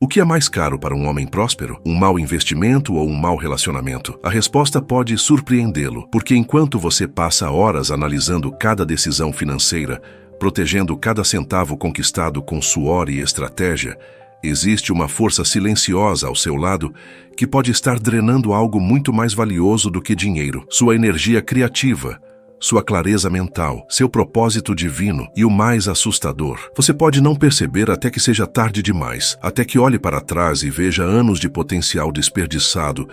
O que é mais caro para um homem próspero? Um mau investimento ou um mau relacionamento? A resposta pode surpreendê-lo, porque enquanto você passa horas analisando cada decisão financeira, protegendo cada centavo conquistado com suor e estratégia, existe uma força silenciosa ao seu lado que pode estar drenando algo muito mais valioso do que dinheiro: sua energia criativa, sua clareza mental, seu propósito divino e o mais assustador. Você pode não perceber até que seja tarde demais, até que olhe para trás e veja anos de potencial desperdiçado,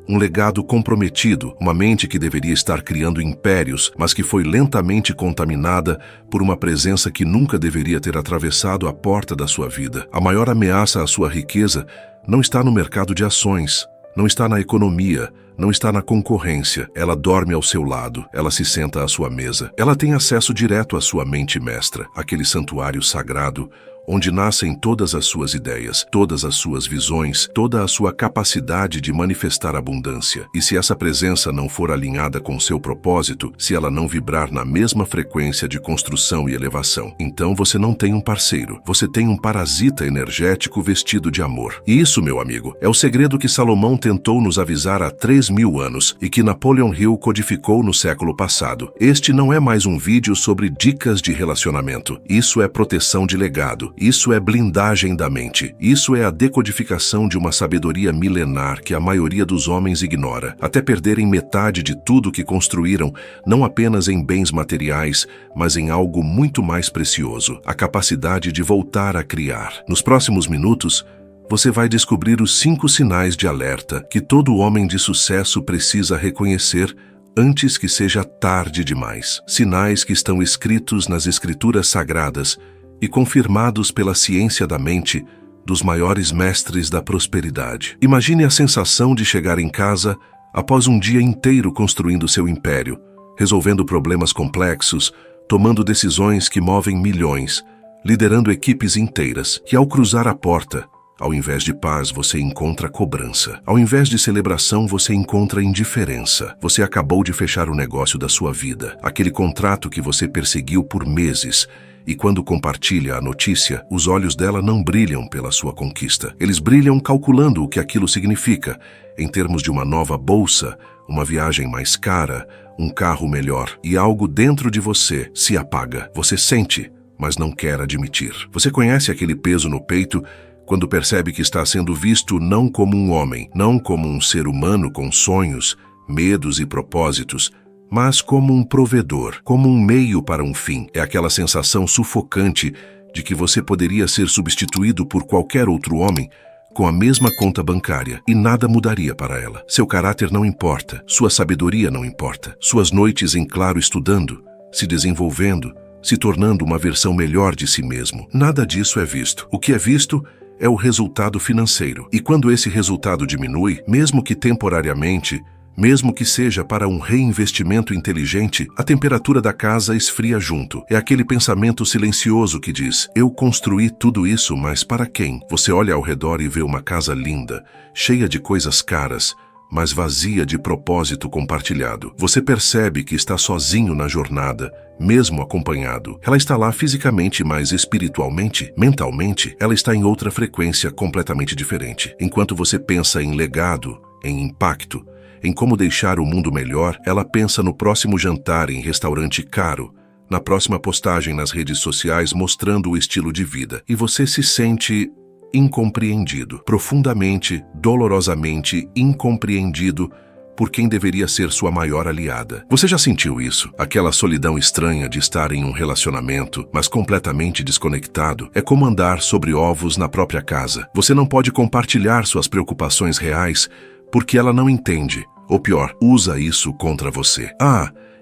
um legado comprometido, uma mente que deveria estar criando impérios, mas que foi lentamente contaminada por uma presença que nunca deveria ter atravessado a porta da sua vida. A maior ameaça à sua riqueza não está no mercado de ações, não está na economia, não está na concorrência. Ela dorme ao seu lado, ela se senta à sua mesa. Ela tem acesso direto à sua mente mestra, aquele santuário sagrado onde nascem todas as suas ideias, todas as suas visões, toda a sua capacidade de manifestar abundância. E se essa presença não for alinhada com seu propósito, se ela não vibrar na mesma frequência de construção e elevação, então você não tem um parceiro, você tem um parasita energético vestido de amor. E isso, meu amigo, é o segredo que Salomão tentou nos avisar há 3.000 anos e que Napoleon Hill codificou no século passado. Este não é mais um vídeo sobre dicas de relacionamento. Isso é proteção de legado. Isso é blindagem da mente. Isso é a decodificação de uma sabedoria milenar que a maioria dos homens ignora, até perderem metade de tudo que construíram, não apenas em bens materiais, mas em algo muito mais precioso: a capacidade de voltar a criar. Nos próximos minutos, você vai descobrir os 5 sinais de alerta que todo homem de sucesso precisa reconhecer antes que seja tarde demais. Sinais que estão escritos nas escrituras sagradas e confirmados pela ciência da mente dos maiores mestres da prosperidade. Imagine a sensação de chegar em casa após um dia inteiro construindo seu império, resolvendo problemas complexos, tomando decisões que movem milhões, liderando equipes inteiras. E ao cruzar a porta, ao invés de paz, você encontra cobrança. Ao invés de celebração, você encontra indiferença. Você acabou de fechar o negócio da sua vida, aquele contrato que você perseguiu por meses. E quando compartilha a notícia, os olhos dela não brilham pela sua conquista. Eles brilham calculando o que aquilo significa, em termos de uma nova bolsa, uma viagem mais cara, um carro melhor. E algo dentro de você se apaga. Você sente, mas não quer admitir. Você conhece aquele peso no peito quando percebe que está sendo visto não como um homem, não como um ser humano com sonhos, medos e propósitos, mas como um provedor, como um meio para um fim. É aquela sensação sufocante de que você poderia ser substituído por qualquer outro homem com a mesma conta bancária e nada mudaria para ela. Seu caráter não importa, sua sabedoria não importa, suas noites em claro estudando, se desenvolvendo, se tornando uma versão melhor de si mesmo. Nada disso é visto. O que é visto é o resultado financeiro. E quando esse resultado diminui, mesmo que temporariamente, mesmo que seja para um reinvestimento inteligente, a temperatura da casa esfria junto. É aquele pensamento silencioso que diz: eu construí tudo isso, mas para quem? Você olha ao redor e vê uma casa linda, cheia de coisas caras, mas vazia de propósito compartilhado. Você percebe que está sozinho na jornada, mesmo acompanhado. Ela está lá fisicamente, mas espiritualmente, mentalmente, ela está em outra frequência completamente diferente. Enquanto você pensa em legado, em impacto, em como deixar o mundo melhor, ela pensa no próximo jantar em restaurante caro, na próxima postagem nas redes sociais mostrando o estilo de vida. E você se sente incompreendido, profundamente, dolorosamente incompreendido por quem deveria ser sua maior aliada. Você já sentiu isso? Aquela solidão estranha de estar em um relacionamento, mas completamente desconectado. É como andar sobre ovos na própria casa. Você não pode compartilhar suas preocupações reais porque ela não entende, ou pior, usa isso contra você.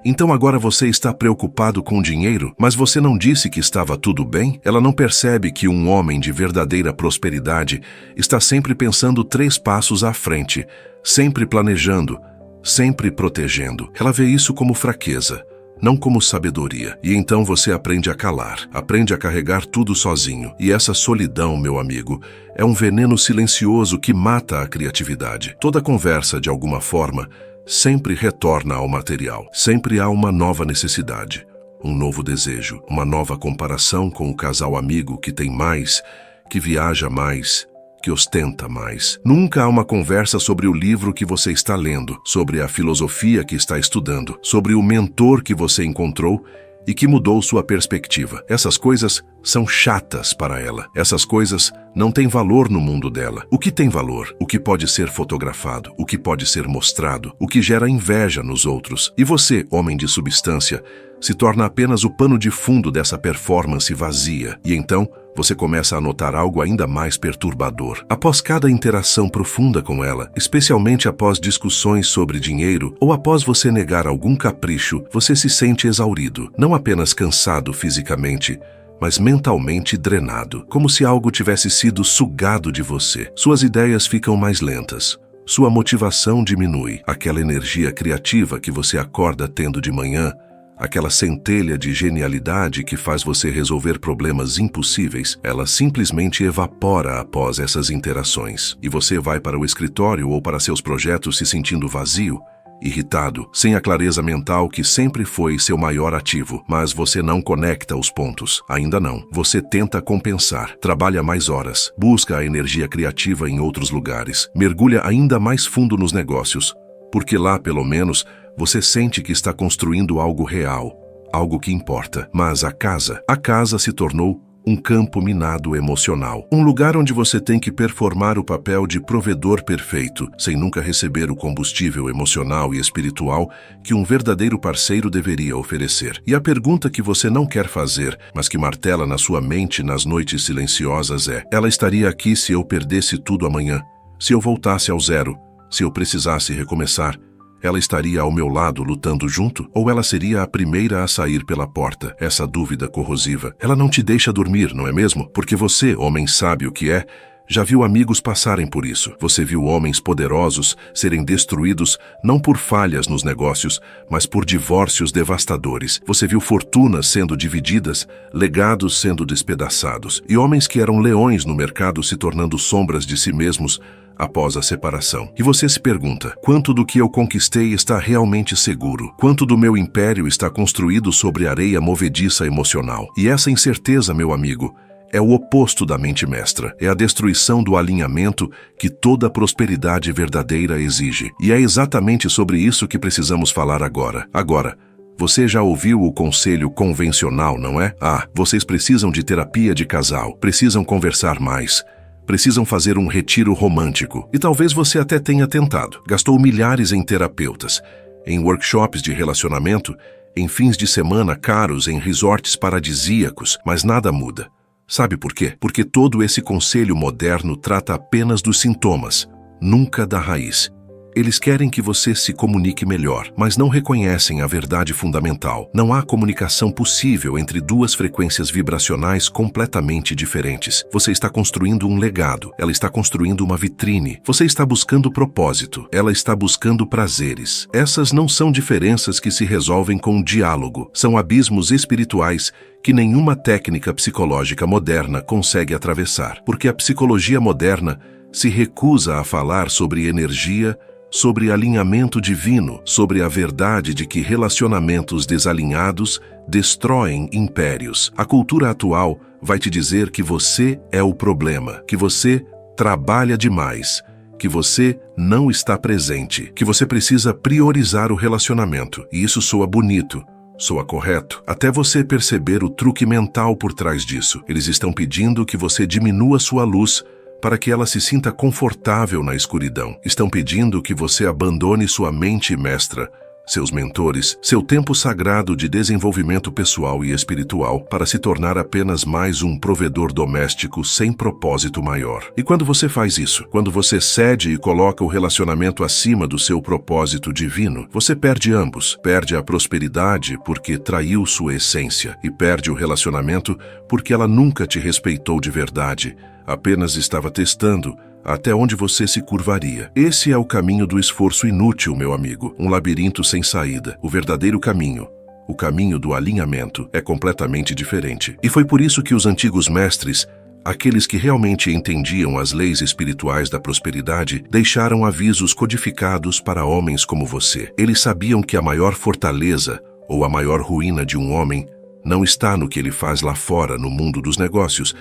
Então agora você está preocupado com dinheiro, mas você não disse que estava tudo bem? Ela não percebe que um homem de verdadeira prosperidade está sempre pensando 3 passos à frente, sempre planejando, sempre protegendo. Ela vê isso como fraqueza, não como sabedoria. E então você aprende a calar, aprende a carregar tudo sozinho. E essa solidão, meu amigo, é um veneno silencioso que mata a criatividade. Toda conversa, de alguma forma, sempre retorna ao material. Sempre há uma nova necessidade, um novo desejo, uma nova comparação com o casal amigo que tem mais, que viaja mais, que ostenta mais. Nunca há uma conversa sobre o livro que você está lendo, sobre a filosofia que está estudando, sobre o mentor que você encontrou e que mudou sua perspectiva. Essas coisas são chatas para ela. Essas coisas não têm valor no mundo dela. O que tem valor? O que pode ser fotografado, o que pode ser mostrado, o que gera inveja nos outros. E você, homem de substância, se torna apenas o pano de fundo dessa performance vazia. E então, você começa a notar algo ainda mais perturbador. Após cada interação profunda com ela, especialmente após discussões sobre dinheiro ou após você negar algum capricho, você se sente exaurido, não apenas cansado fisicamente, mas mentalmente drenado, como se algo tivesse sido sugado de você. Suas ideias ficam mais lentas. Sua motivação diminui. Aquela energia criativa que você acorda tendo de manhã, aquela centelha de genialidade que faz você resolver problemas impossíveis, ela simplesmente evapora após essas interações. E você vai para o escritório ou para seus projetos se sentindo vazio, irritado, sem a clareza mental que sempre foi seu maior ativo. Mas você não conecta os pontos. Ainda não. Você tenta compensar, trabalha mais horas, busca a energia criativa em outros lugares, mergulha ainda mais fundo nos negócios, porque lá, pelo menos, você sente que está construindo algo real, algo que importa. Mas a casa se tornou um campo minado emocional. Um lugar onde você tem que performar o papel de provedor perfeito, sem nunca receber o combustível emocional e espiritual que um verdadeiro parceiro deveria oferecer. E a pergunta que você não quer fazer, mas que martela na sua mente nas noites silenciosas é: ela estaria aqui se eu perdesse tudo amanhã? Se eu voltasse ao zero? Se eu precisasse recomeçar? Ela estaria ao meu lado lutando junto? Ou ela seria a primeira a sair pela porta? Essa dúvida corrosiva, ela não te deixa dormir, não é mesmo? Porque você, homem sábio que é, já viu amigos passarem por isso. Você viu homens poderosos serem destruídos não por falhas nos negócios, mas por divórcios devastadores. Você viu fortunas sendo divididas, legados sendo despedaçados, e homens que eram leões no mercado se tornando sombras de si mesmos após a separação. E você se pergunta: quanto do que eu conquistei está realmente seguro? Quanto do meu império está construído sobre areia movediça emocional? E essa incerteza, meu amigo, é o oposto da mente mestra. É a destruição do alinhamento que toda prosperidade verdadeira exige. E é exatamente sobre isso que precisamos falar agora. Você já ouviu o conselho convencional, não é? Vocês precisam de terapia de casal, precisam conversar mais, precisam fazer um retiro romântico. E talvez você até tenha tentado. Gastou milhares em terapeutas, em workshops de relacionamento, em fins de semana caros, em resorts paradisíacos, mas nada muda. Sabe por quê? Porque todo esse conselho moderno trata apenas dos sintomas, nunca da raiz. Eles querem que você se comunique melhor, mas não reconhecem a verdade fundamental. Não há comunicação possível entre duas frequências vibracionais completamente diferentes. Você está construindo um legado, ela está construindo uma vitrine. Você está buscando propósito, ela está buscando prazeres. Essas não são diferenças que se resolvem com diálogo. São abismos espirituais que nenhuma técnica psicológica moderna consegue atravessar. Porque a psicologia moderna se recusa a falar sobre energia, sobre alinhamento divino, sobre a verdade de que relacionamentos desalinhados destroem impérios. A cultura atual vai te dizer que você é o problema, que você trabalha demais, que você não está presente, que você precisa priorizar o relacionamento. E isso soa bonito, soa correto, até você perceber o truque mental por trás disso. Eles estão pedindo que você diminua sua luz para que ela se sinta confortável na escuridão. Estão pedindo que você abandone sua mente mestra, seus mentores, seu tempo sagrado de desenvolvimento pessoal e espiritual, para se tornar apenas mais um provedor doméstico sem propósito maior. E quando você faz isso, quando você cede e coloca o relacionamento acima do seu propósito divino, você perde ambos. Perde a prosperidade porque traiu sua essência, e perde o relacionamento porque ela nunca te respeitou de verdade, apenas estava testando até onde você se curvaria. Esse é o caminho do esforço inútil, meu amigo, um labirinto sem saída. O verdadeiro caminho, o caminho do alinhamento, é completamente diferente. E foi por isso que os antigos mestres, aqueles que realmente entendiam as leis espirituais da prosperidade, deixaram avisos codificados para homens como você. Eles sabiam que a maior fortaleza ou a maior ruína de um homem não está no que ele faz lá fora no mundo dos negócios,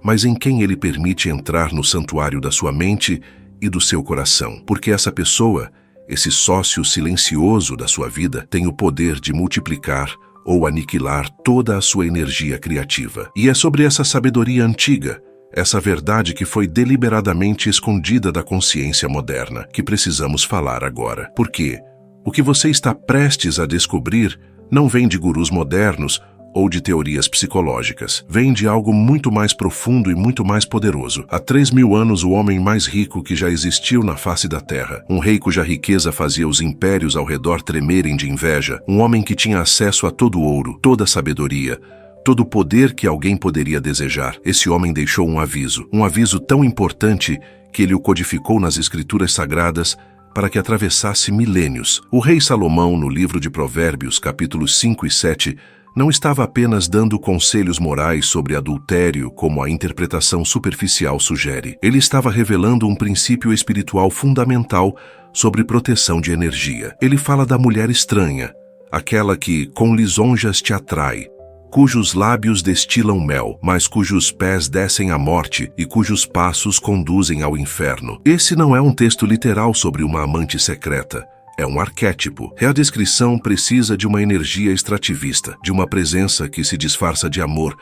mas em quem ele permite entrar no santuário da sua mente e do seu coração. Porque essa pessoa, esse sócio silencioso da sua vida, tem o poder de multiplicar ou aniquilar toda a sua energia criativa. E é sobre essa sabedoria antiga, essa verdade que foi deliberadamente escondida da consciência moderna, que precisamos falar agora. Porque o que você está prestes a descobrir não vem de gurus modernos ou de teorias psicológicas. Vem de algo muito mais profundo e muito mais poderoso. Há 3.000 anos, o homem mais rico que já existiu na face da Terra. Um rei cuja riqueza fazia os impérios ao redor tremerem de inveja. Um homem que tinha acesso a todo o ouro, toda a sabedoria, todo o poder que alguém poderia desejar. Esse homem deixou um aviso tão importante que ele o codificou nas escrituras sagradas para que atravessasse milênios. O rei Salomão, no livro de Provérbios, capítulos 5 e 7, não estava apenas dando conselhos morais sobre adultério, como a interpretação superficial sugere. Ele estava revelando um princípio espiritual fundamental sobre proteção de energia. Ele fala da mulher estranha, aquela que com lisonjas te atrai, cujos lábios destilam mel, mas cujos pés descem à morte e cujos passos conduzem ao inferno. Esse não é um texto literal sobre uma amante secreta. É um arquétipo. É a descrição precisa de uma energia extrativista, de uma presença que se disfarça de amor,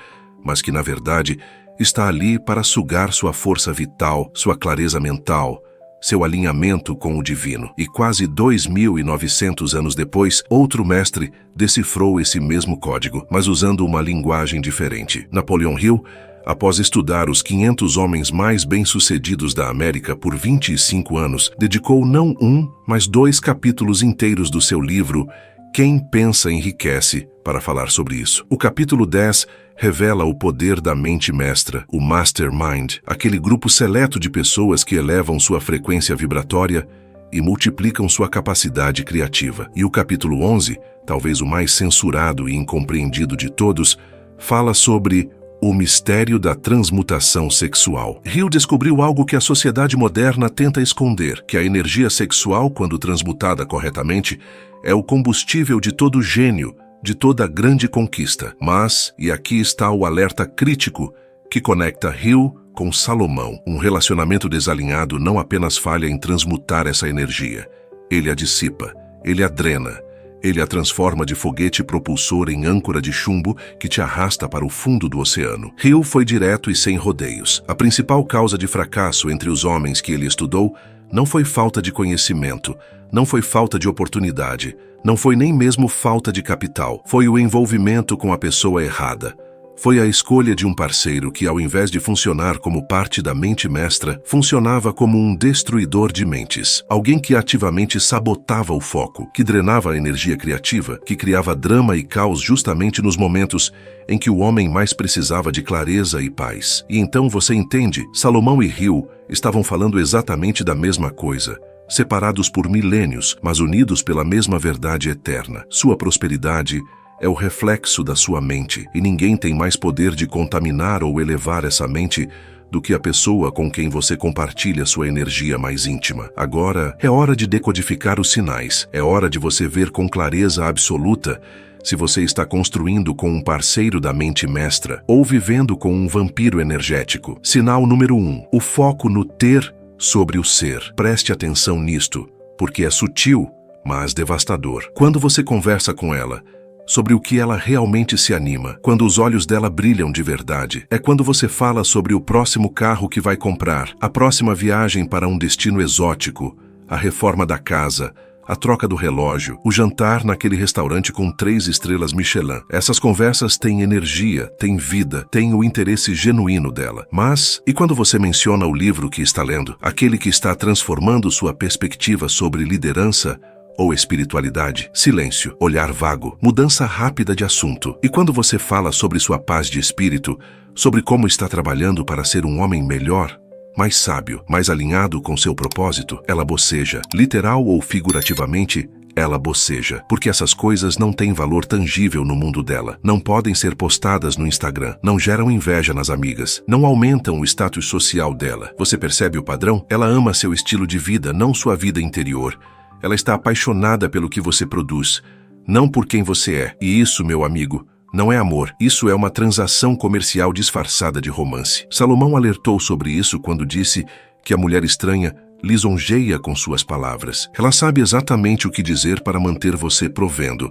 mas que, na verdade, está ali para sugar sua força vital, sua clareza mental, seu alinhamento com o divino. E quase 2.900 anos depois, outro mestre decifrou esse mesmo código, mas usando uma linguagem diferente. Napoleon Hill, após estudar os 500 homens mais bem-sucedidos da América por 25 anos, dedicou não um, mas 2 capítulos inteiros do seu livro Quem Pensa Enriquece para falar sobre isso. O capítulo 10 revela o poder da mente mestra, o mastermind, aquele grupo seleto de pessoas que elevam sua frequência vibratória e multiplicam sua capacidade criativa. E o capítulo 11, talvez o mais censurado e incompreendido de todos, fala sobre o mistério da transmutação sexual. Hill descobriu algo que a sociedade moderna tenta esconder, que a energia sexual, quando transmutada corretamente, é o combustível de todo gênio, de toda grande conquista. Mas, e aqui está o alerta crítico que conecta Hill com Salomão, um relacionamento desalinhado não apenas falha em transmutar essa energia, ele a dissipa, ele a drena, ele a transforma de foguete propulsor em âncora de chumbo que te arrasta para o fundo do oceano. Hill foi direto e sem rodeios. A principal causa de fracasso entre os homens que ele estudou não foi falta de conhecimento, não foi falta de oportunidade, não foi nem mesmo falta de capital. Foi o envolvimento com a pessoa errada. Foi a escolha de um parceiro que, ao invés de funcionar como parte da mente mestra, funcionava como um destruidor de mentes. Alguém que ativamente sabotava o foco, que drenava a energia criativa, que criava drama e caos justamente nos momentos em que o homem mais precisava de clareza e paz. E então você entende, Salomão e Hill estavam falando exatamente da mesma coisa. Separados por milênios, mas unidos pela mesma verdade eterna. Sua prosperidade é o reflexo da sua mente, e ninguém tem mais poder de contaminar ou elevar essa mente do que a pessoa com quem você compartilha sua energia mais íntima. Agora, é hora de decodificar os sinais. É hora de você ver com clareza absoluta se você está construindo com um parceiro da mente mestra ou vivendo com um vampiro energético. Sinal número 1. O foco no ter sobre o ser. Preste atenção nisto, porque é sutil, mas devastador. Quando você conversa com ela sobre o que ela realmente se anima, quando os olhos dela brilham de verdade, é quando você fala sobre o próximo carro que vai comprar, a próxima viagem para um destino exótico, a reforma da casa, a troca do relógio, o jantar naquele restaurante com 3 estrelas Michelin. Essas conversas têm energia, têm vida, têm o interesse genuíno dela. Mas, e quando você menciona o livro que está lendo, aquele que está transformando sua perspectiva sobre liderança ou espiritualidade? Silêncio, olhar vago, mudança rápida de assunto. E quando você fala sobre sua paz de espírito, sobre como está trabalhando para ser um homem melhor, mais sábio, mais alinhado com seu propósito, ela boceja. Literal ou figurativamente, ela boceja. Porque essas coisas não têm valor tangível no mundo dela. Não podem ser postadas no Instagram. Não geram inveja nas amigas. Não aumentam o status social dela. Você percebe o padrão? Ela ama seu estilo de vida, não sua vida interior. Ela está apaixonada pelo que você produz, não por quem você é. E isso, meu amigo, Não é amor, isso é uma transação comercial disfarçada de romance. Salomão alertou sobre isso quando disse que a mulher estranha lisonjeia com suas palavras. Ela sabe exatamente o que dizer para manter você provendo,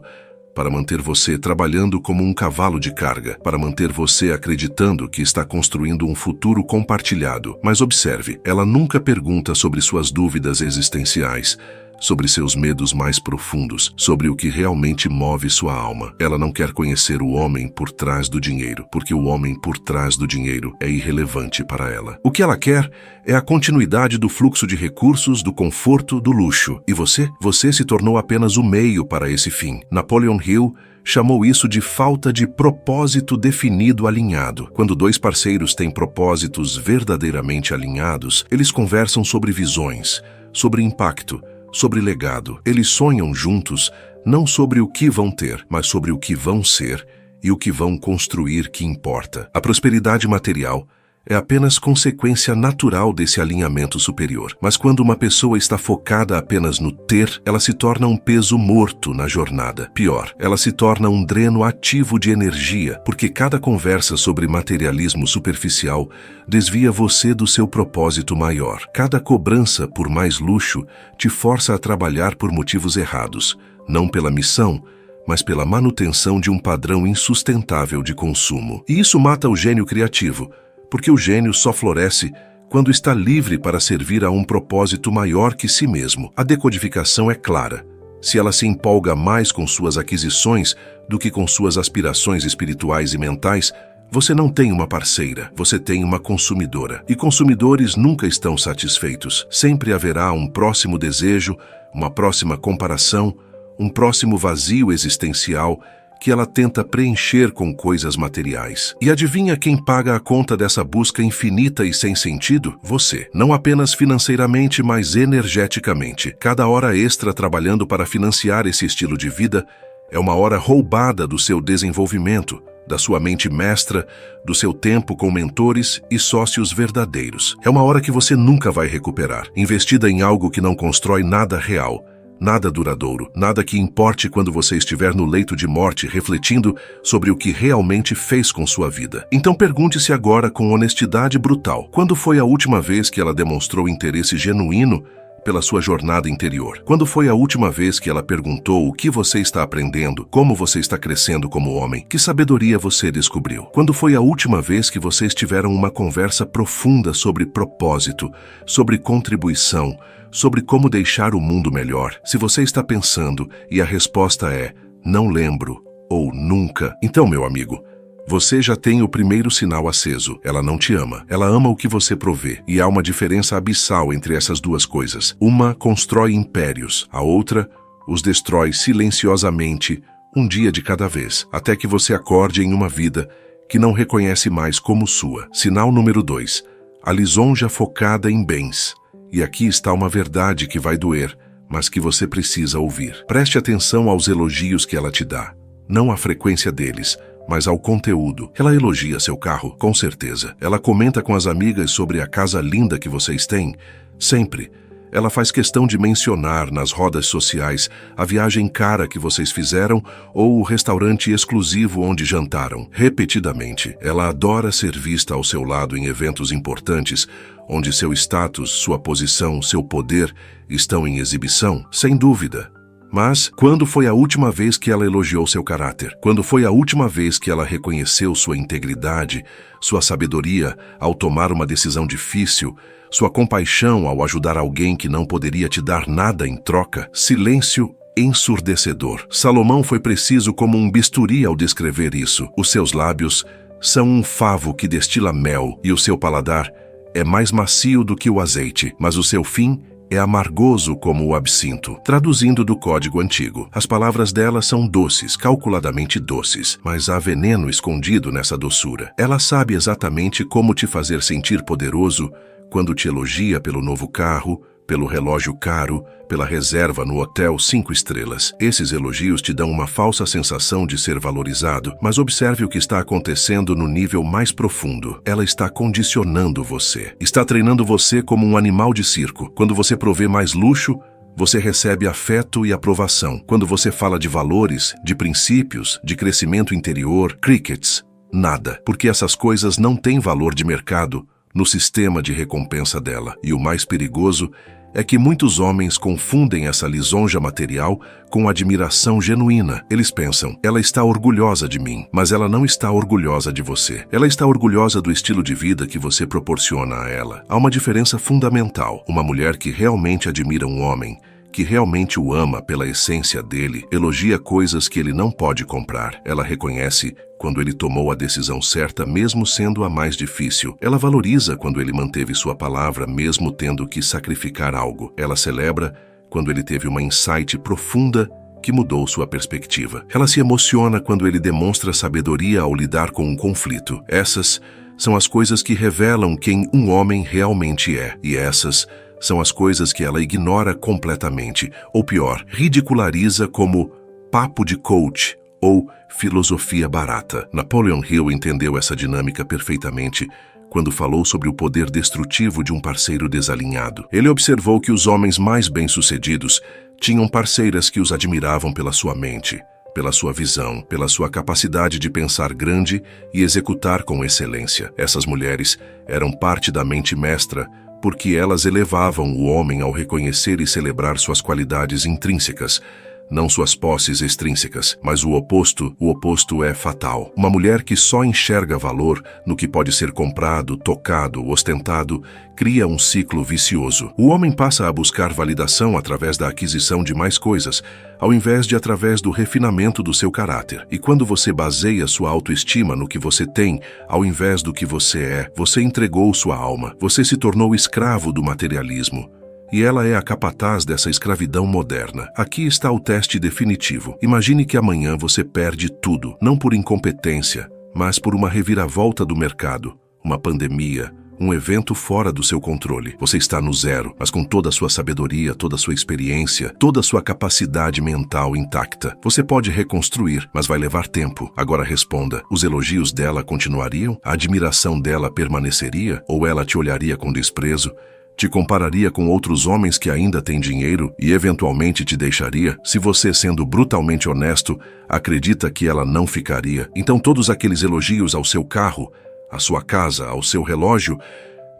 para manter você trabalhando como um cavalo de carga, para manter você acreditando que está construindo um futuro compartilhado. Mas observe, ela nunca pergunta sobre suas dúvidas existenciais, sobre seus medos mais profundos, sobre o que realmente move sua alma. Ela não quer conhecer o homem por trás do dinheiro, porque o homem por trás do dinheiro é irrelevante para ela. O que ela quer é a continuidade do fluxo de recursos, do conforto, do luxo. E você? Você se tornou apenas o meio para esse fim. Napoleon Hill chamou isso de falta de propósito definido alinhado. Quando dois parceiros têm propósitos verdadeiramente alinhados, eles conversam sobre visões, sobre impacto, sobre legado. Eles sonham juntos não sobre o que vão ter, mas sobre o que vão ser e o que vão construir que importa. A prosperidade material é apenas consequência natural desse alinhamento superior. Mas quando uma pessoa está focada apenas no ter, ela se torna um peso morto na jornada. Pior, ela se torna um dreno ativo de energia, porque cada conversa sobre materialismo superficial desvia você do seu propósito maior. Cada cobrança por mais luxo te força a trabalhar por motivos errados, não pela missão, mas pela manutenção de um padrão insustentável de consumo. E isso mata o gênio criativo, porque o gênio só floresce quando está livre para servir a um propósito maior que si mesmo. A decodificação é clara. Se ela se empolga mais com suas aquisições do que com suas aspirações espirituais e mentais, você não tem uma parceira, você tem uma consumidora. E consumidores nunca estão satisfeitos. Sempre haverá um próximo desejo, uma próxima comparação, um próximo vazio existencial que ela tenta preencher com coisas materiais. E adivinha quem paga a conta dessa busca infinita e sem sentido? Você. Não apenas financeiramente, mas energeticamente. Cada hora extra trabalhando para financiar esse estilo de vida é uma hora roubada do seu desenvolvimento, da sua mente mestra, do seu tempo com mentores e sócios verdadeiros. É uma hora que você nunca vai recuperar, investida em algo que não constrói nada real, nada duradouro, nada que importe quando você estiver no leito de morte refletindo sobre o que realmente fez com sua vida. Então pergunte-se agora com honestidade brutal: quando foi a última vez que ela demonstrou interesse genuíno pela sua jornada interior? Quando foi a última vez que ela perguntou o que você está aprendendo, como você está crescendo como homem, que sabedoria você descobriu? Quando foi a última vez que vocês tiveram uma conversa profunda sobre propósito, sobre contribuição, sobre como deixar o mundo melhor? Se você está pensando e a resposta é não lembro ou nunca, então, meu amigo, você já tem o primeiro sinal aceso. Ela não te ama. Ela ama o que você provê. E há uma diferença abissal entre essas duas coisas. Uma constrói impérios, a outra os destrói silenciosamente, um dia de cada vez, até que você acorde em uma vida que não reconhece mais como sua. Sinal número 2. A lisonja focada em bens. E aqui está uma verdade que vai doer, mas que você precisa ouvir. Preste atenção aos elogios que ela te dá, não à frequência deles, mas ao conteúdo. Ela elogia seu carro, com certeza. Ela comenta com as amigas sobre a casa linda que vocês têm, sempre. Ela faz questão de mencionar nas rodas sociais a viagem cara que vocês fizeram ou o restaurante exclusivo onde jantaram. Repetidamente, ela adora ser vista ao seu lado em eventos importantes, onde seu status, sua posição, seu poder estão em exibição, sem dúvida. Mas, quando foi a última vez que ela elogiou seu caráter? Quando foi a última vez que ela reconheceu sua integridade, sua sabedoria ao tomar uma decisão difícil, sua compaixão ao ajudar alguém que não poderia te dar nada em troca? Silêncio ensurdecedor. Salomão foi preciso como um bisturi ao descrever isso. Os seus lábios são um favo que destila mel e o seu paladar é mais macio do que o azeite, mas o seu fim é amargoso como o absinto. Traduzindo do código antigo, as palavras dela são doces, calculadamente doces, mas há veneno escondido nessa doçura. Ela sabe exatamente como te fazer sentir poderoso quando te elogia pelo novo carro, pelo relógio caro, pela reserva no hotel 5 estrelas. Esses elogios te dão uma falsa sensação de ser valorizado, mas observe o que está acontecendo no nível mais profundo. Ela está condicionando você. Está treinando você como um animal de circo. Quando você provê mais luxo, Você recebe afeto e aprovação. Quando você fala de valores, de princípios, de crescimento interior, crickets, nada. Porque essas coisas não têm valor de mercado no sistema de recompensa dela. E o mais perigoso é que muitos homens confundem essa lisonja material com admiração genuína. Eles pensam, ela está orgulhosa de mim, mas ela não está orgulhosa de você. Ela está orgulhosa do estilo de vida que você proporciona a ela. Há uma diferença fundamental. Uma mulher que realmente admira um homem, que realmente o ama pela essência dele, elogia coisas que ele não pode comprar. Ela reconhece quando ele tomou a decisão certa, mesmo sendo a mais difícil. Ela valoriza quando ele manteve sua palavra, mesmo tendo que sacrificar algo. Ela celebra quando ele teve uma insight profunda que mudou sua perspectiva. Ela se emociona quando ele demonstra sabedoria ao lidar com um conflito. Essas são as coisas que revelam quem um homem realmente é. E essas são as coisas que ela ignora completamente, ou pior, ridiculariza como papo de coach ou filosofia barata. Napoleon Hill entendeu essa dinâmica perfeitamente quando falou sobre o poder destrutivo de um parceiro desalinhado. Ele observou que os homens mais bem-sucedidos tinham parceiras que os admiravam pela sua mente, pela sua visão, pela sua capacidade de pensar grande e executar com excelência. Essas mulheres eram parte da mente mestra porque elas elevavam o homem ao reconhecer e celebrar suas qualidades intrínsecas, não suas posses extrínsecas, mas o oposto é fatal. Uma mulher que só enxerga valor no que pode ser comprado, tocado, ostentado, cria um ciclo vicioso. O homem passa a buscar validação através da aquisição de mais coisas, ao invés de através do refinamento do seu caráter. E quando você baseia sua autoestima no que você tem, ao invés do que você é, você entregou sua alma. Você se tornou escravo do materialismo. E ela é a capataz dessa escravidão moderna. Aqui está o teste definitivo. Imagine que amanhã você perde tudo, não por incompetência, mas por uma reviravolta do mercado, uma pandemia, um evento fora do seu controle. Você está no zero, mas com toda a sua sabedoria, toda a sua experiência, toda a sua capacidade mental intacta. Você pode reconstruir, mas vai levar tempo. Agora responda, os elogios dela continuariam? A admiração dela permaneceria? Ou ela te olharia com desprezo? Te compararia com outros homens que ainda têm dinheiro e eventualmente te deixaria? Se você, sendo brutalmente honesto, acredita que ela não ficaria, então todos aqueles elogios ao seu carro, à sua casa, ao seu relógio,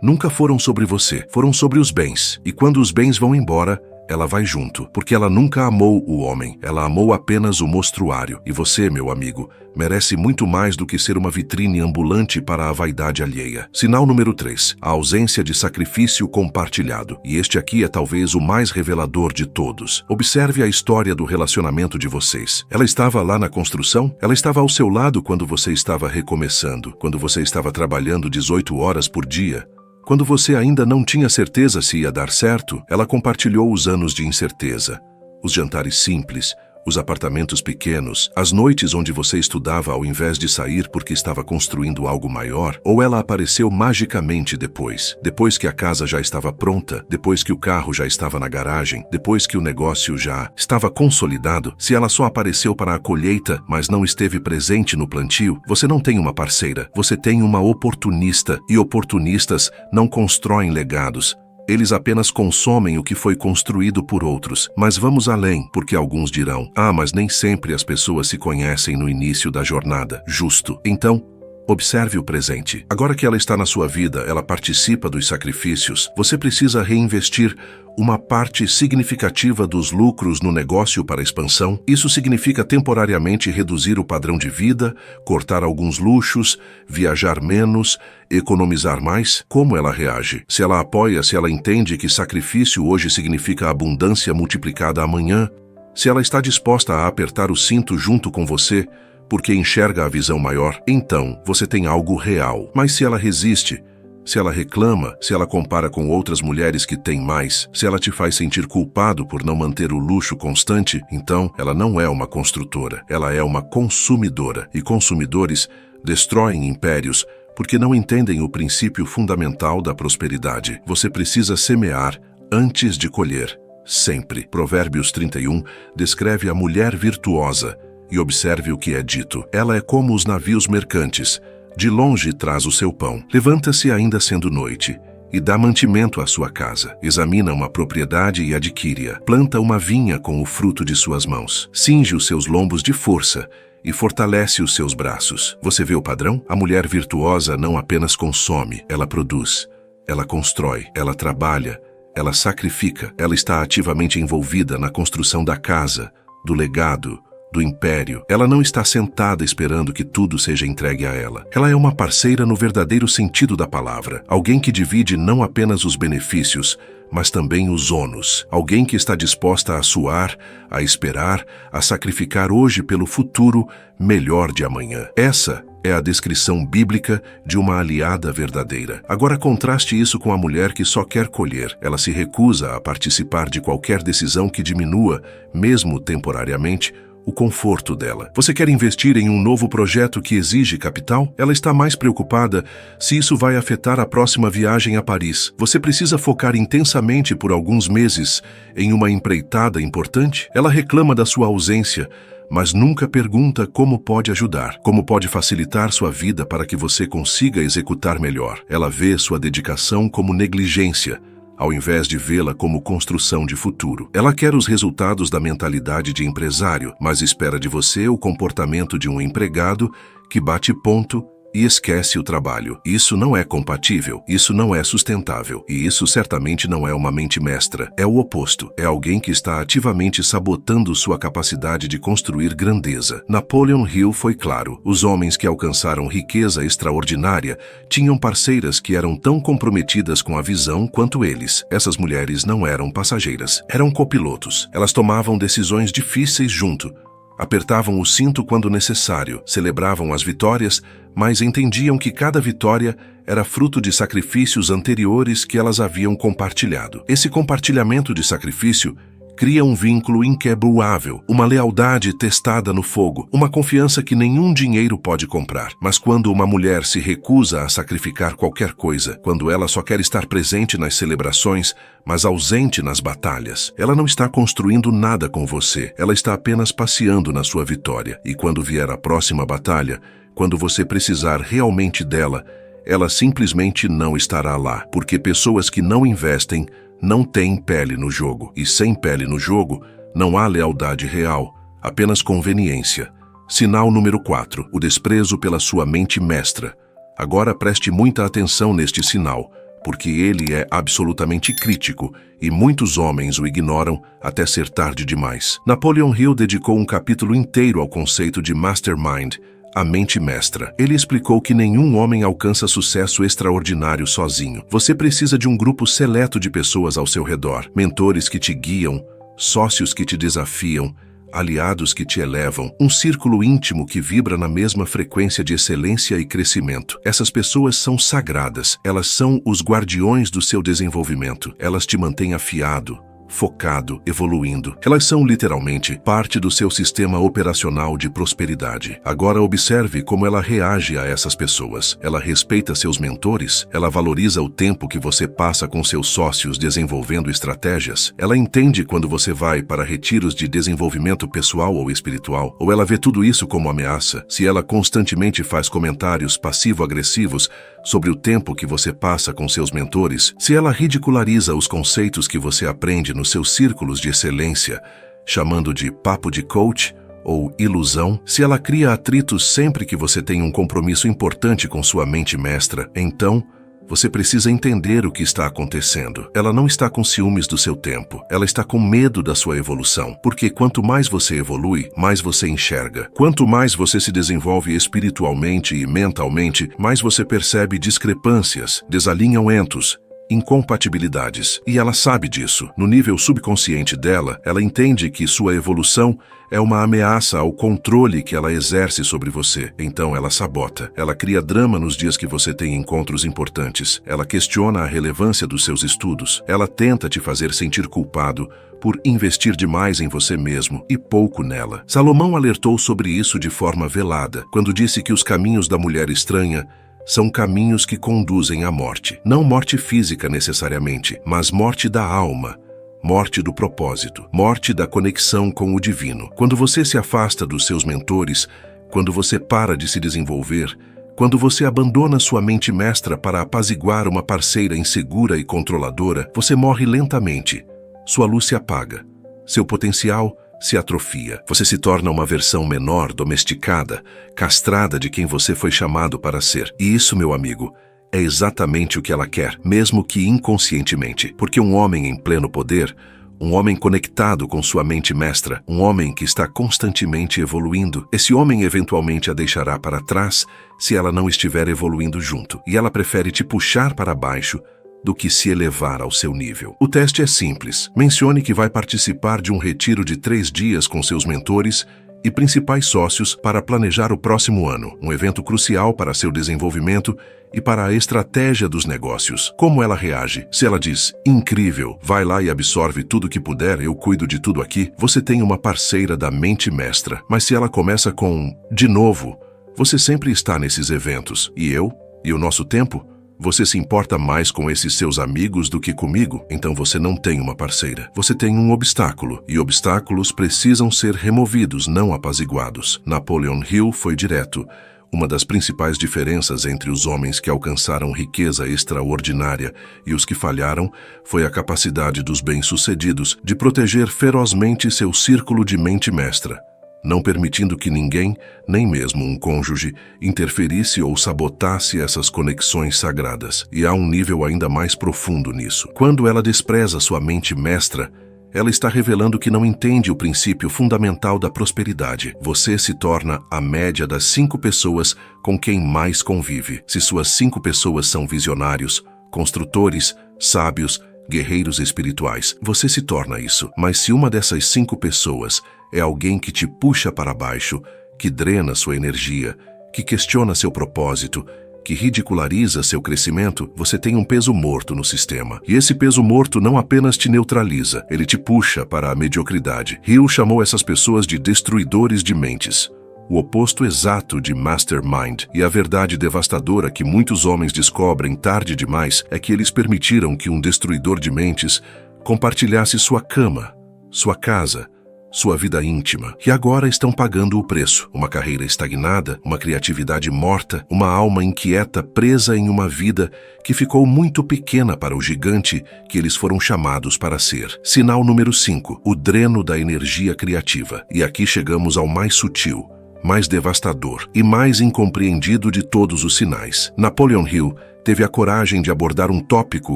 nunca foram sobre você, foram sobre os bens. E quando os bens vão embora, ela vai junto, porque ela nunca amou o homem, ela amou apenas o mostruário. E você, meu amigo, merece muito mais do que ser uma vitrine ambulante para a vaidade alheia. Sinal número 3, a ausência de sacrifício compartilhado. E este aqui é talvez o mais revelador de todos. Observe a história do relacionamento de vocês. Ela estava lá na construção? Ela estava ao seu lado quando você estava recomeçando, quando você estava trabalhando 18 horas por dia. Quando você ainda não tinha certeza se ia dar certo, ela compartilhou os anos de incerteza, os jantares simples, os apartamentos pequenos, as noites onde você estudava ao invés de sair porque estava construindo algo maior, ou ela apareceu magicamente depois que a casa já estava pronta, depois que o carro já estava na garagem, depois que o negócio já estava consolidado. Se ela só apareceu para a colheita, mas não esteve presente no plantio, você não tem uma parceira, você tem uma oportunista, e oportunistas não constroem legados. Eles apenas consomem o que foi construído por outros. Mas vamos além, porque alguns dirão, mas nem sempre as pessoas se conhecem no início da jornada. Justo. Então, observe o presente. Agora que ela está na sua vida, ela participa dos sacrifícios, você precisa reinvestir uma parte significativa dos lucros no negócio para expansão. Isso significa temporariamente reduzir o padrão de vida, cortar alguns luxos, viajar menos, economizar mais. Como ela reage? Se ela apoia, se ela entende que sacrifício hoje significa abundância multiplicada amanhã, se ela está disposta a apertar o cinto junto com você, porque enxerga a visão maior, então você tem algo real. Mas se ela resiste, se ela reclama, se ela compara com outras mulheres que têm mais, se ela te faz sentir culpado por não manter o luxo constante, então ela não é uma construtora, ela é uma consumidora. E consumidores destroem impérios porque não entendem o princípio fundamental da prosperidade. Você precisa semear antes de colher, sempre. Provérbios 31 descreve a mulher virtuosa. E observe o que é dito. Ela é como os navios mercantes. De longe traz o seu pão. Levanta-se ainda sendo noite, e dá mantimento à sua casa. Examina uma propriedade e adquire-a. Planta uma vinha com o fruto de suas mãos. Cinge os seus lombos de força e fortalece os seus braços. Você vê o padrão? A mulher virtuosa não apenas consome, ela produz, ela constrói, ela trabalha, ela sacrifica, ela está ativamente envolvida na construção da casa, do legado, do império. Ela não está sentada esperando que tudo seja entregue a ela. Ela é uma parceira no verdadeiro sentido da palavra. Alguém que divide não apenas os benefícios, mas também os ônus. Alguém que está disposta a suar, a esperar, a sacrificar hoje pelo futuro melhor de amanhã. Essa é a descrição bíblica de uma aliada verdadeira. Agora contraste isso com a mulher que só quer colher. Ela se recusa a participar de qualquer decisão que diminua, mesmo temporariamente, o conforto dela. Você quer investir em um novo projeto que exige capital? Ela está mais preocupada se isso vai afetar a próxima viagem a Paris. Você precisa focar intensamente por alguns meses em uma empreitada importante? Ela reclama da sua ausência, mas nunca pergunta como pode ajudar, como pode facilitar sua vida para que você consiga executar melhor. Ela vê sua dedicação como negligência, ao invés de vê-la como construção de futuro. Ela quer os resultados da mentalidade de empresário, mas espera de você o comportamento de um empregado que bate ponto e esquece o trabalho. Isso não é compatível, isso não é sustentável, e isso certamente não é uma mente mestra. É o oposto, é alguém que está ativamente sabotando sua capacidade de construir grandeza. Napoleon Hill foi claro: os homens que alcançaram riqueza extraordinária tinham parceiras que eram tão comprometidas com a visão quanto eles. Essas mulheres não eram passageiras, eram copilotos. Elas tomavam decisões difíceis junto, apertavam o cinto quando necessário, celebravam as vitórias, mas entendiam que cada vitória era fruto de sacrifícios anteriores que elas haviam compartilhado. Esse compartilhamento de sacrifício cria um vínculo inquebrável, uma lealdade testada no fogo, uma confiança que nenhum dinheiro pode comprar. Mas quando uma mulher se recusa a sacrificar qualquer coisa, quando ela só quer estar presente nas celebrações, mas ausente nas batalhas, ela não está construindo nada com você, ela está apenas passeando na sua vitória. E quando vier a próxima batalha, quando você precisar realmente dela, ela simplesmente não estará lá, porque pessoas que não investem não têm pele no jogo. E sem pele no jogo, não há lealdade real, apenas conveniência. Sinal número 4. O desprezo pela sua mente mestra. Agora preste muita atenção neste sinal, porque ele é absolutamente crítico e muitos homens o ignoram até ser tarde demais. Napoleon Hill dedicou um capítulo inteiro ao conceito de mastermind, a mente mestra. Ele explicou que nenhum homem alcança sucesso extraordinário sozinho. Você precisa de um grupo seleto de pessoas ao seu redor, mentores que te guiam, sócios que te desafiam, aliados que te elevam, um círculo íntimo que vibra na mesma frequência de excelência e crescimento. Essas pessoas são sagradas, elas são os guardiões do seu desenvolvimento. Elas te mantêm afiado, focado, evoluindo. Elas são literalmente parte do seu sistema operacional de prosperidade. Agora observe como ela reage a essas pessoas. Ela respeita seus mentores, ela valoriza o tempo que você passa com seus sócios desenvolvendo estratégias, ela entende quando você vai para retiros de desenvolvimento pessoal ou espiritual, ou ela vê tudo isso como ameaça. Se ela constantemente faz comentários passivo-agressivos sobre o tempo que você passa com seus mentores, se ela ridiculariza os conceitos que você aprende nos seus círculos de excelência, chamando de papo de coach ou ilusão, se ela cria atritos sempre que você tem um compromisso importante com sua mente mestra, então você precisa entender o que está acontecendo. Ela não está com ciúmes do seu tempo, ela está com medo da sua evolução, porque quanto mais você evolui, mais você enxerga. Quanto mais você se desenvolve espiritualmente e mentalmente, mais você percebe discrepâncias, desalinhamentos, incompatibilidades. E ela sabe disso. No nível subconsciente dela, ela entende que sua evolução é uma ameaça ao controle que ela exerce sobre você. Então ela sabota. Ela cria drama nos dias que você tem encontros importantes. Ela questiona a relevância dos seus estudos. Ela tenta te fazer sentir culpado por investir demais em você mesmo e pouco nela. Salomão alertou sobre isso de forma velada, quando disse que os caminhos da mulher estranha são caminhos que conduzem à morte. Não morte física necessariamente, mas morte da alma, morte do propósito, morte da conexão com o divino. Quando você se afasta dos seus mentores, quando você para de se desenvolver, Quando você abandona sua mente mestra para apaziguar uma parceira insegura e controladora, você morre lentamente. Sua luz se apaga. Seu potencial se atrofia. Você se torna uma versão menor, domesticada, castrada de quem você foi chamado para ser. E isso, meu amigo, é exatamente o que ela quer, mesmo que inconscientemente. Porque um homem em pleno poder, um homem conectado com sua mente mestra, um homem que está constantemente evoluindo, esse homem eventualmente a deixará para trás se ela não estiver evoluindo junto. E ela prefere te puxar para baixo do que se elevar ao seu nível. O teste é simples. Mencione que vai participar de um retiro de 3 dias com seus mentores e principais sócios para planejar o próximo ano, um evento crucial para seu desenvolvimento e para a estratégia dos negócios. Como ela reage? Se ela diz, incrível, vai lá e absorve tudo que puder, eu cuido de tudo aqui, você tem uma parceira da mente mestra. Mas se ela começa com, de novo, você sempre está nesses eventos, e eu? E o nosso tempo? Você se importa mais com esses seus amigos do que comigo? Então você não tem uma parceira. Você tem um obstáculo, e obstáculos precisam ser removidos, não apaziguados. Napoleon Hill foi direto. Uma das principais diferenças entre os homens que alcançaram riqueza extraordinária e os que falharam foi a capacidade dos bem-sucedidos de proteger ferozmente seu círculo de mente mestra, não permitindo que ninguém, nem mesmo um cônjuge, interferisse ou sabotasse essas conexões sagradas. E há um nível ainda mais profundo nisso. Quando ela despreza sua mente mestra, ela está revelando que não entende o princípio fundamental da prosperidade. Você se torna a média das 5 pessoas com quem mais convive. Se suas 5 pessoas são visionários, construtores, sábios, guerreiros espirituais, você se torna isso. Mas se uma dessas 5 pessoas é alguém que te puxa para baixo, que drena sua energia, que questiona seu propósito, que ridiculariza seu crescimento, você tem um peso morto no sistema. E esse peso morto não apenas te neutraliza, ele te puxa para a mediocridade. Hill chamou essas pessoas de destruidores de mentes, o oposto exato de mastermind. E a verdade devastadora que muitos homens descobrem tarde demais é que eles permitiram que um destruidor de mentes compartilhasse sua cama, sua casa, sua vida íntima, e agora estão pagando o preço. Uma carreira estagnada, uma criatividade morta, uma alma inquieta presa em uma vida que ficou muito pequena para o gigante que eles foram chamados para ser. Sinal número 5, o dreno da energia criativa. E aqui chegamos ao mais sutil, mais devastador e mais incompreendido de todos os sinais. Napoleon Hill teve a coragem de abordar um tópico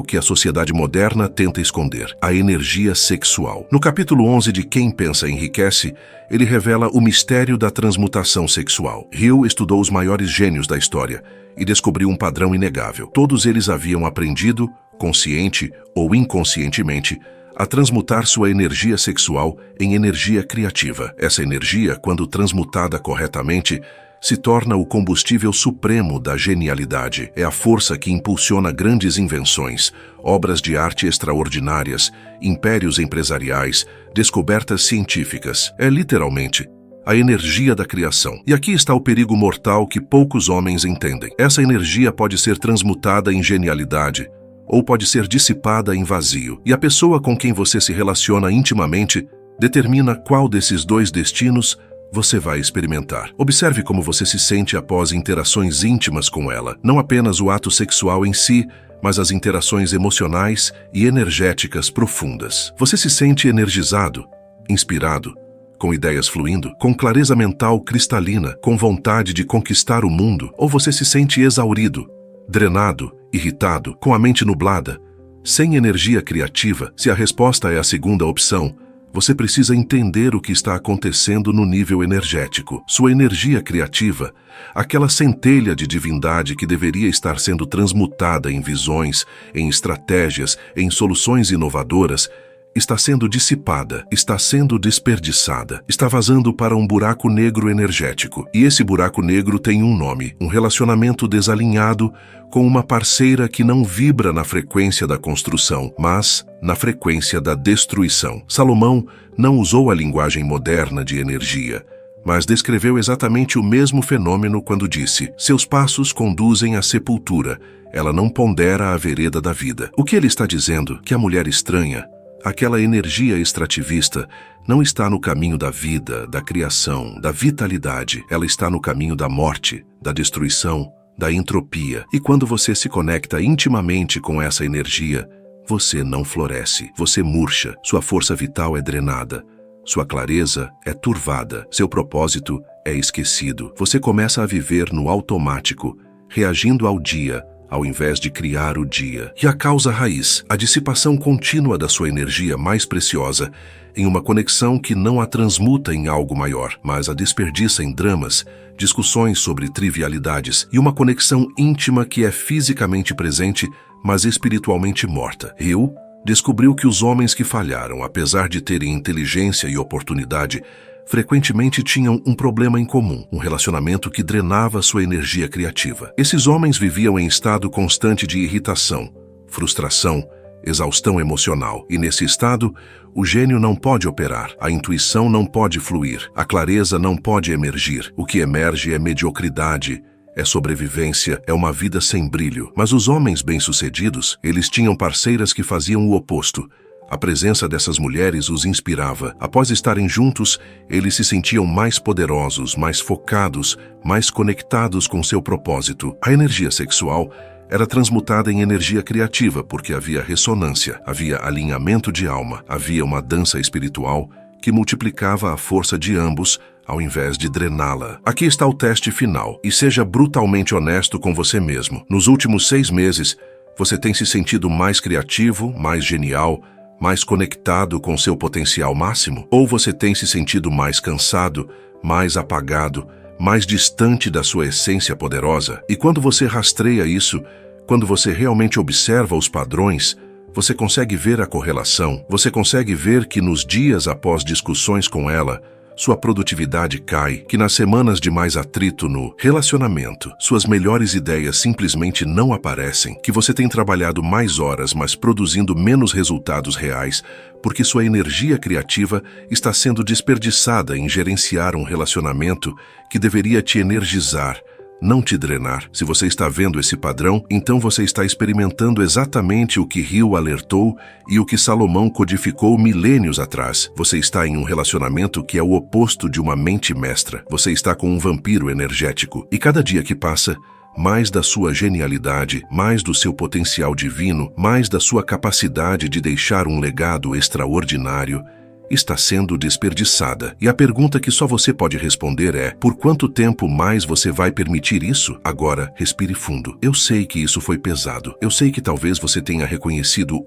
que a sociedade moderna tenta esconder: a energia sexual. No capítulo 11 de Quem Pensa Enriquece, ele revela o mistério da transmutação sexual. Hill estudou os maiores gênios da história e descobriu um padrão inegável. Todos eles haviam aprendido, consciente ou inconscientemente, a transmutar sua energia sexual em energia criativa. Essa energia, quando transmutada corretamente, se torna o combustível supremo da genialidade. É a força que impulsiona grandes invenções, obras de arte extraordinárias, impérios empresariais, descobertas científicas. É literalmente a energia da criação. E aqui está o perigo mortal que poucos homens entendem. Essa energia pode ser transmutada em genialidade, ou pode ser dissipada em vazio. E a pessoa com quem você se relaciona intimamente determina qual desses dois destinos você vai experimentar. Observe como você se sente após interações íntimas com ela. Não apenas o ato sexual em si, mas as interações emocionais e energéticas profundas. Você se sente energizado, inspirado, com ideias fluindo, com clareza mental cristalina, com vontade de conquistar o mundo? Ou você se sente exaurido, drenado, irritado, com a mente nublada, sem energia criativa? Se a resposta é a segunda opção, você precisa entender o que está acontecendo no nível energético. Sua energia criativa, aquela centelha de divindade que deveria estar sendo transmutada em visões, em estratégias, em soluções inovadoras, está sendo dissipada, está sendo desperdiçada, está vazando para um buraco negro energético. E esse buraco negro tem um nome: um relacionamento desalinhado com uma parceira que não vibra na frequência da construção, mas na frequência da destruição. Salomão não usou a linguagem moderna de energia, mas descreveu exatamente o mesmo fenômeno quando disse: seus passos conduzem à sepultura, ela não pondera a vereda da vida. O que ele está dizendo? Que a mulher estranha, aquela energia extrativista, não está no caminho da vida, da criação, da vitalidade. Ela está no caminho da morte, da destruição, da entropia. E quando você se conecta intimamente com essa energia, você não floresce, você murcha, sua força vital é drenada, sua clareza é turvada, seu propósito é esquecido. Você começa a viver no automático, reagindo ao dia, ao invés de criar o dia. E a causa raiz, a dissipação contínua da sua energia mais preciosa, em uma conexão que não a transmuta em algo maior, mas a desperdiça em dramas, discussões sobre trivialidades e uma conexão íntima que é fisicamente presente, mas espiritualmente morta. Hill descobriu que os homens que falharam, apesar de terem inteligência e oportunidade, frequentemente tinham um problema em comum, um relacionamento que drenava sua energia criativa. Esses homens viviam em estado constante de irritação, frustração, exaustão emocional. E nesse estado, o gênio não pode operar, a intuição não pode fluir, a clareza não pode emergir. O que emerge é mediocridade, é sobrevivência, é uma vida sem brilho. Mas os homens bem-sucedidos, eles tinham parceiras que faziam o oposto. A presença dessas mulheres os inspirava. Após estarem juntos, eles se sentiam mais poderosos, mais focados, mais conectados com seu propósito. A energia sexual era transmutada em energia criativa porque havia ressonância, havia alinhamento de alma, havia uma dança espiritual que multiplicava a força de ambos ao invés de drená-la. Aqui está o teste final, e seja brutalmente honesto com você mesmo. Nos últimos 6 meses, você tem se sentido mais criativo, mais genial, mais conectado com seu potencial máximo? Ou você tem se sentido mais cansado, mais apagado, mais distante da sua essência poderosa? E quando você rastreia isso, quando você realmente observa os padrões, você consegue ver a correlação, você consegue ver que nos dias após discussões com ela, sua produtividade cai, que nas semanas de mais atrito no relacionamento, suas melhores ideias simplesmente não aparecem, que você tem trabalhado mais horas, mas produzindo menos resultados reais, porque sua energia criativa está sendo desperdiçada em gerenciar um relacionamento que deveria te energizar, não te drenar. Se você está vendo esse padrão, então você está experimentando exatamente o que Hill alertou e o que Salomão codificou milênios atrás. Você está em um relacionamento que é o oposto de uma mente mestra. Você está com um vampiro energético. E cada dia que passa, mais da sua genialidade, mais do seu potencial divino, mais da sua capacidade de deixar um legado extraordinário, está sendo desperdiçada. E a pergunta que só você pode responder é: por quanto tempo mais você vai permitir isso? Agora, respire fundo. Eu sei que isso foi pesado. Eu sei que talvez você tenha reconhecido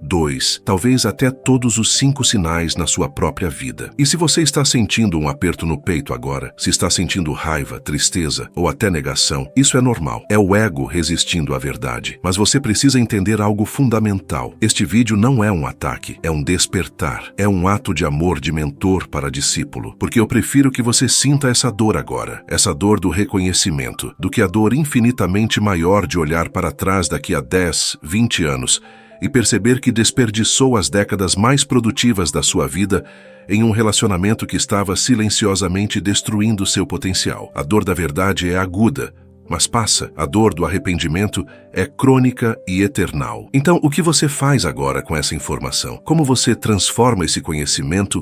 2, talvez até todos os 5 sinais na sua própria vida. E se você está sentindo um aperto no peito agora, se está sentindo raiva, tristeza ou até negação, isso é normal. É o ego resistindo à verdade. Mas você precisa entender algo fundamental. Este vídeo não é um ataque, é um despertar. É um ato de amor de mentor para discípulo. Porque eu prefiro que você sinta essa dor agora. Essa dor do reconhecimento, do que a dor infinitamente maior de olhar para trás daqui a 10, 20 anos e perceber que desperdiçou as décadas mais produtivas da sua vida em um relacionamento que estava silenciosamente destruindo seu potencial. A dor da verdade é aguda, mas passa. A dor do arrependimento é crônica e eternal. Então, o que você faz agora com essa informação? Como você transforma esse conhecimento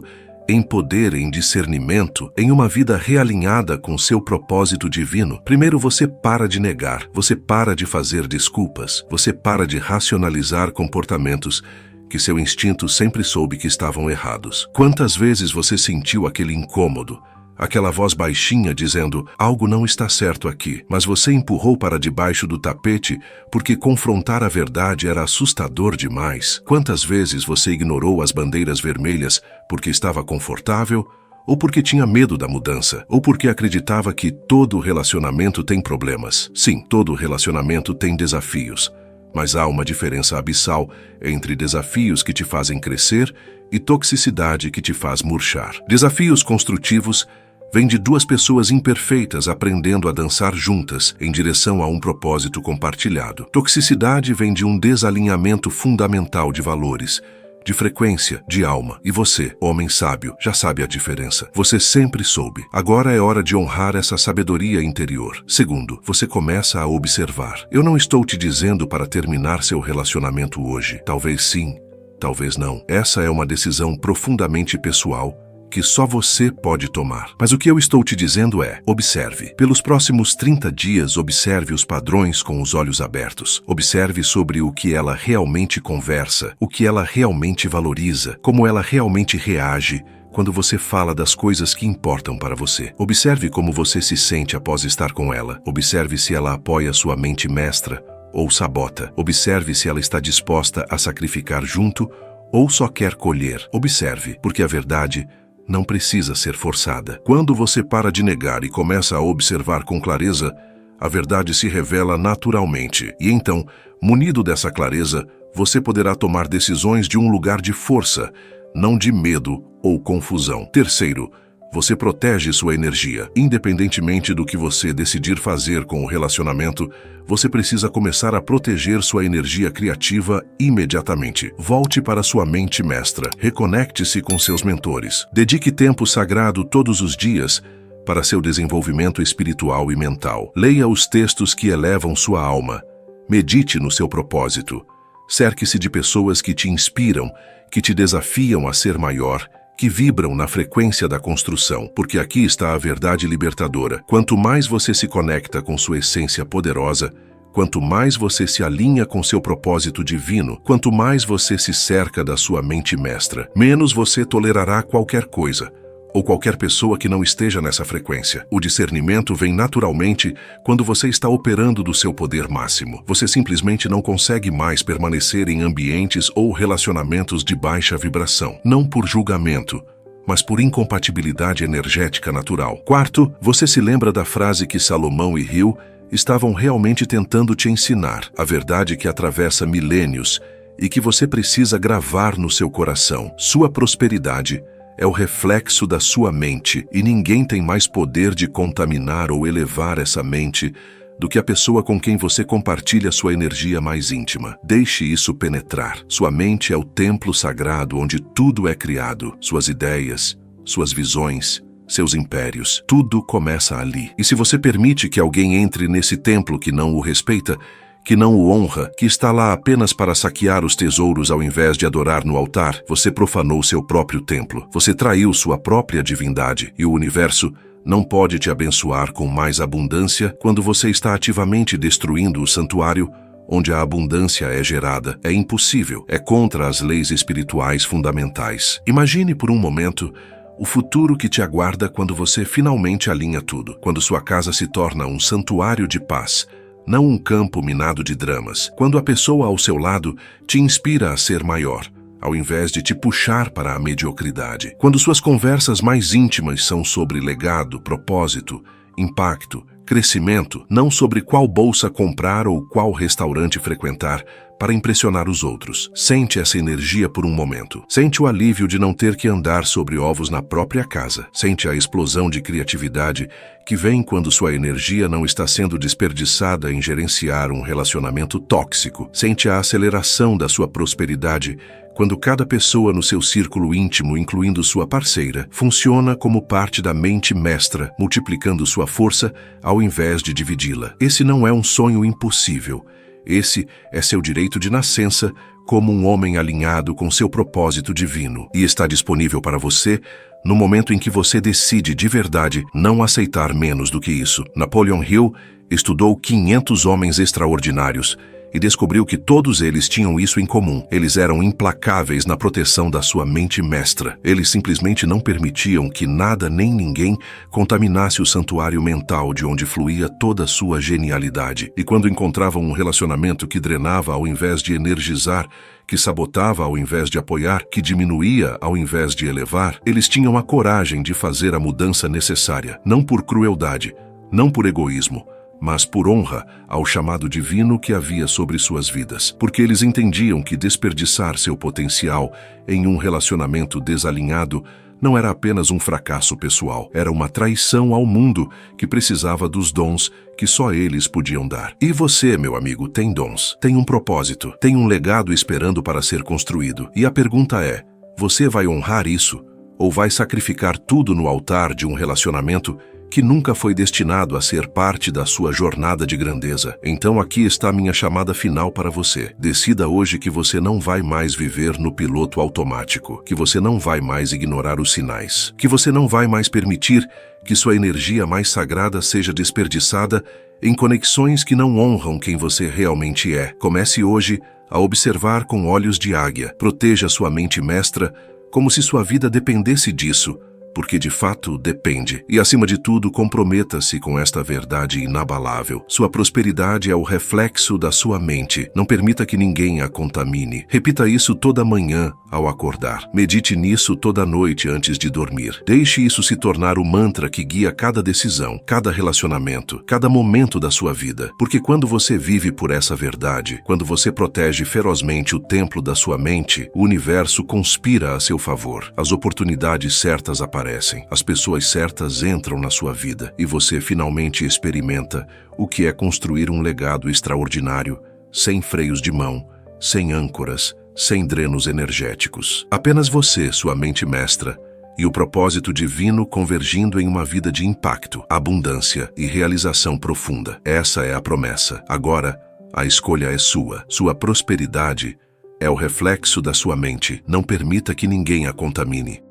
em poder, em discernimento, em uma vida realinhada com seu propósito divino? Primeiro, você para de negar, você para de fazer desculpas, você para de racionalizar comportamentos que seu instinto sempre soube que estavam errados. Quantas vezes você sentiu aquele incômodo, aquela voz baixinha dizendo: algo não está certo aqui, mas você empurrou para debaixo do tapete porque confrontar a verdade era assustador demais? Quantas vezes você ignorou as bandeiras vermelhas porque estava confortável, ou porque tinha medo da mudança, ou porque acreditava que todo relacionamento tem problemas? Sim, todo relacionamento tem desafios, mas há uma diferença abissal entre desafios que te fazem crescer e toxicidade que te faz murchar. Desafios construtivos vêm de 2 pessoas imperfeitas aprendendo a dançar juntas em direção a um propósito compartilhado. Toxicidade vem de um desalinhamento fundamental de valores, de frequência, de alma. E você, homem sábio, já sabe a diferença. Você sempre soube. Agora é hora de honrar essa sabedoria interior. Segundo, você começa a observar. Eu não estou te dizendo para terminar seu relacionamento hoje. Talvez sim, talvez não. Essa é uma decisão profundamente pessoal que só você pode tomar. Mas o que eu estou te dizendo é, observe. Pelos próximos 30 dias, observe os padrões com os olhos abertos. Observe sobre o que ela realmente conversa, o que ela realmente valoriza, como ela realmente reage quando você fala das coisas que importam para você. Observe como você se sente após estar com ela. Observe se ela apoia sua mente mestra ou sabota. Observe se ela está disposta a sacrificar junto ou só quer colher. Observe, porque a verdade não precisa ser forçada. Quando você para de negar e começa a observar com clareza, a verdade se revela naturalmente. E então, munido dessa clareza, você poderá tomar decisões de um lugar de força, não de medo ou confusão. Terceiro, você protege sua energia. Independentemente do que você decidir fazer com o relacionamento, você precisa começar a proteger sua energia criativa imediatamente. Volte para sua mente mestra. Reconecte-se com seus mentores. Dedique tempo sagrado todos os dias para seu desenvolvimento espiritual e mental. Leia os textos que elevam sua alma. Medite no seu propósito. Cerque-se de pessoas que te inspiram, que te desafiam a ser maior, que vibram na frequência da construção, porque aqui está a verdade libertadora. Quanto mais você se conecta com sua essência poderosa, quanto mais você se alinha com seu propósito divino, quanto mais você se cerca da sua mente mestra, menos você tolerará qualquer coisa ou qualquer pessoa que não esteja nessa frequência. O discernimento vem naturalmente quando você está operando do seu poder máximo. Você simplesmente não consegue mais permanecer em ambientes ou relacionamentos de baixa vibração, não por julgamento, mas por incompatibilidade energética natural. Quarto, você se lembra da frase que Salomão e Rio estavam realmente tentando te ensinar, a verdade que atravessa milênios e que você precisa gravar no seu coração. Sua prosperidade é o reflexo da sua mente, e ninguém tem mais poder de contaminar ou elevar essa mente do que a pessoa com quem você compartilha sua energia mais íntima. Deixe isso penetrar. Sua mente é o templo sagrado onde tudo é criado. Suas ideias, suas visões, seus impérios, tudo começa ali. E se você permite que alguém entre nesse templo que não o respeita, que não o honra, que está lá apenas para saquear os tesouros ao invés de adorar no altar, você profanou seu próprio templo. Você traiu sua própria divindade, e o universo não pode te abençoar com mais abundância quando você está ativamente destruindo o santuário onde a abundância é gerada. É impossível. É contra as leis espirituais fundamentais. Imagine por um momento o futuro que te aguarda quando você finalmente alinha tudo, quando sua casa se torna um santuário de paz, não um campo minado de dramas. Quando a pessoa ao seu lado te inspira a ser maior, ao invés de te puxar para a mediocridade. Quando suas conversas mais íntimas são sobre legado, propósito, impacto, crescimento, não sobre qual bolsa comprar ou qual restaurante frequentar para impressionar os outros. Sente essa energia por um momento. Sente o alívio de não ter que andar sobre ovos na própria casa. Sente a explosão de criatividade que vem quando sua energia não está sendo desperdiçada em gerenciar um relacionamento tóxico. Sente a aceleração da sua prosperidade quando cada pessoa no seu círculo íntimo, incluindo sua parceira, funciona como parte da mente mestra, multiplicando sua força ao invés de dividi-la. Esse não é um sonho impossível. Esse é seu direito de nascença como um homem alinhado com seu propósito divino, e está disponível para você no momento em que você decide de verdade não aceitar menos do que isso. Napoleon Hill estudou 500 homens extraordinários e descobriu que todos eles tinham isso em comum. Eles eram implacáveis na proteção da sua mente mestra. Eles simplesmente não permitiam que nada nem ninguém contaminasse o santuário mental de onde fluía toda a sua genialidade. E quando encontravam um relacionamento que drenava ao invés de energizar, que sabotava ao invés de apoiar, que diminuía ao invés de elevar, eles tinham a coragem de fazer a mudança necessária, não por crueldade, não por egoísmo, mas por honra ao chamado divino que havia sobre suas vidas, porque eles entendiam que desperdiçar seu potencial em um relacionamento desalinhado não era apenas um fracasso pessoal, era uma traição ao mundo que precisava dos dons que só eles podiam dar. E você, meu amigo, tem dons, tem um propósito, tem um legado esperando para ser construído. E a pergunta é, você vai honrar isso ou vai sacrificar tudo no altar de um relacionamento que nunca foi destinado a ser parte da sua jornada de grandeza. Então aqui está minha chamada final para você. Decida hoje que você não vai mais viver no piloto automático, que você não vai mais ignorar os sinais, que você não vai mais permitir que sua energia mais sagrada seja desperdiçada em conexões que não honram quem você realmente é. Comece hoje a observar com olhos de águia. Proteja sua mente mestra como se sua vida dependesse disso, porque de fato depende. E acima de tudo, comprometa-se com esta verdade inabalável. Sua prosperidade é o reflexo da sua mente. Não permita que ninguém a contamine. Repita isso toda manhã ao acordar. Medite nisso toda noite antes de dormir. Deixe isso se tornar o mantra que guia cada decisão, cada relacionamento, cada momento da sua vida. Porque quando você vive por essa verdade, quando você protege ferozmente o templo da sua mente, o universo conspira a seu favor. As oportunidades certas aparecem. As pessoas certas entram na sua vida e você finalmente experimenta o que é construir um legado extraordinário, sem freios de mão, sem âncoras, sem drenos energéticos. Apenas você, sua mente mestra, e o propósito divino convergindo em uma vida de impacto, abundância e realização profunda. Essa é a promessa. Agora, a escolha é sua. Sua prosperidade é o reflexo da sua mente. Não permita que ninguém a contamine.